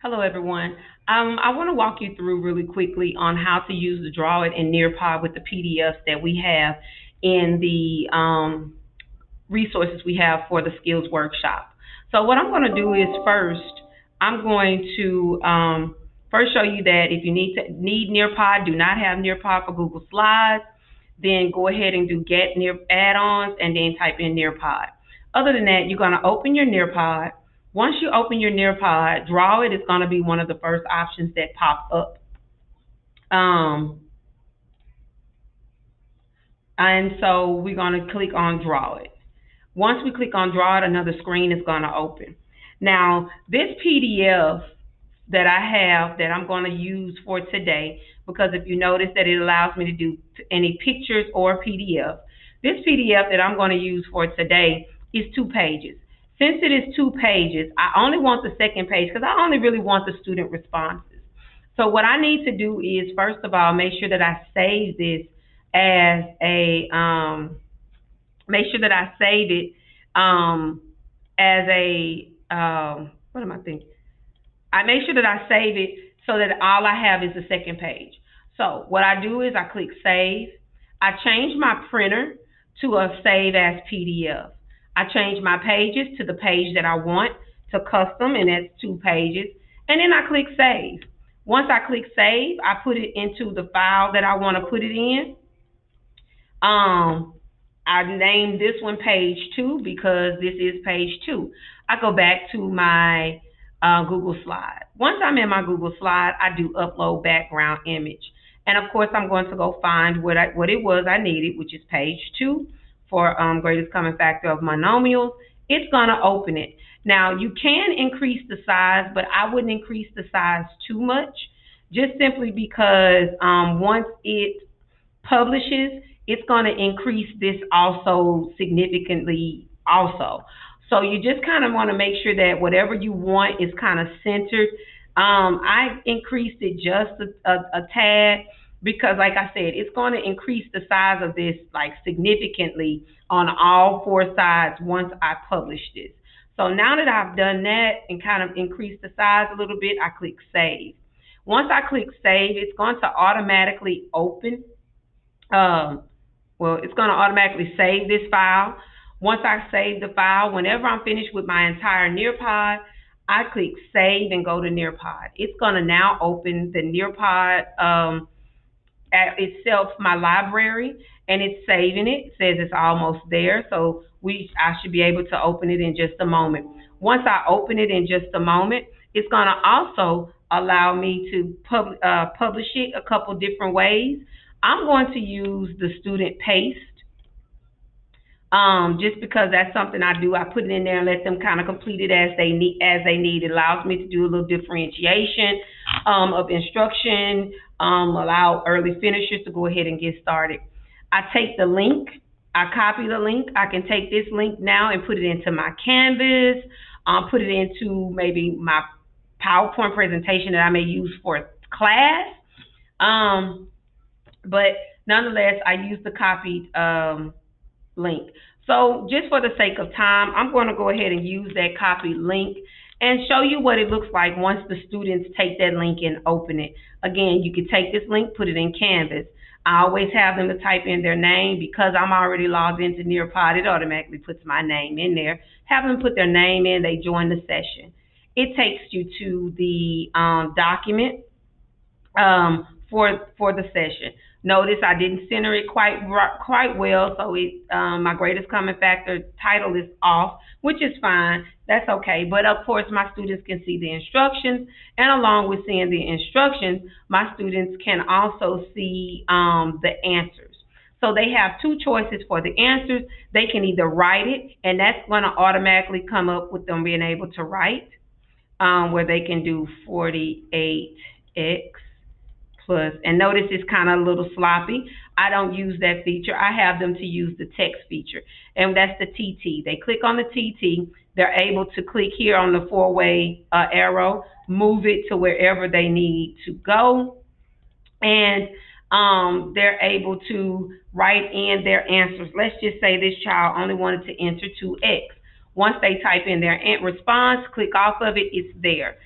Hello, everyone. I want to walk you through really quickly on how to use the Draw It and Nearpod with the PDFs that we have in the resources we have for the skills workshop. So what I'm going to do is first, I'm going to first show you that if you need Nearpod, do not have Nearpod for Google Slides, then go ahead and do Get Near Add-ons and then type in Nearpod. Other than that, you're going to open your Nearpod. Once you open your Nearpod, Draw It is going to be one of the first options that pop up. Um, and so we're going to click on Draw It. Once we click on Draw It, another screen is going to open. Now, this PDF that I have that I'm going to use for today, because if you notice that it allows me to do any pictures or PDF, this PDF that I'm going to use for today is 2 pages. Since it is 2 pages, I only want the second page because I only really want the student responses. So what I need to do is, first of all, make sure that I save this as a make sure that I save it as a what am I thinking? I make sure that I save it so that all I have is the second page. So what I do is I click Save. I change my printer to a Save as PDF. I change my pages to the page that I want to custom, and that's 2 pages. And then I click Save. Once I click Save, I put it into the file that I want to put it in. I named this one page 2 because this is page 2. I go back to my Google Slide. Once I'm in my Google Slide, I do upload background image. And of course, I'm going to go find what it was I needed, which is page 2 for greatest common factor of monomials. It's going to open it. Now, you can increase the size, but I wouldn't increase the size too much, just simply because once it publishes, it's going to increase this also significantly also. So you just kind of want to make sure that whatever you want is kind of centered. I increased it just a tad because, like I said, it's going to increase the size of this like significantly on all 4 sides once I publish this. So now that I've done that and kind of increased the size a little bit, I click Save. Once I click Save, it's going to automatically open. It's going to automatically save this file. Once I save the file, whenever I'm finished with my entire Nearpod, I click Save and go to Nearpod. It's going to now open the Nearpod itself, my library, and it's saving it. It says it's almost there, so I should be able to open it in just a moment. Once I open it in just a moment, it's going to also allow me to publish it a couple different ways. I'm going to use the student paste just because that's something I do. I put it in there and let them kind of complete it as they need. It allows me to do a little differentiation of instruction, allow early finishers to go ahead and get started. I take the link, I copy the link. I can take this link now and put it into my Canvas, put it into maybe my PowerPoint presentation that I may use for class. But nonetheless, I use the copied link. So just for the sake of time, I'm going to go ahead and use that copied link and show you what it looks like once the students take that link and open it. Again, you can take this link, put it in Canvas. I always have them to type in their name because I'm already logged into Nearpod. It automatically puts my name in there. Have them put their name in, they join the session. It takes you to the document for the session. Notice I didn't center it quite well, so my greatest common factor title is off, which is fine. That's okay. But of course, my students can see the instructions, and along with seeing the instructions, my students can also see the answers. So they have 2 choices for the answers. They can either write it, and that's going to automatically come up with them being able to write, where they can do 48x plus. And notice it's kind of a little sloppy. I don't use that feature. I have them to use the text feature, and that's the TT. They click on the TT. They're able to click here on the 4-way arrow, move it to wherever they need to go, and they're able to write in their answers. Let's just say this child only wanted to enter 2x. Once they type in their response, click off of it, it's there.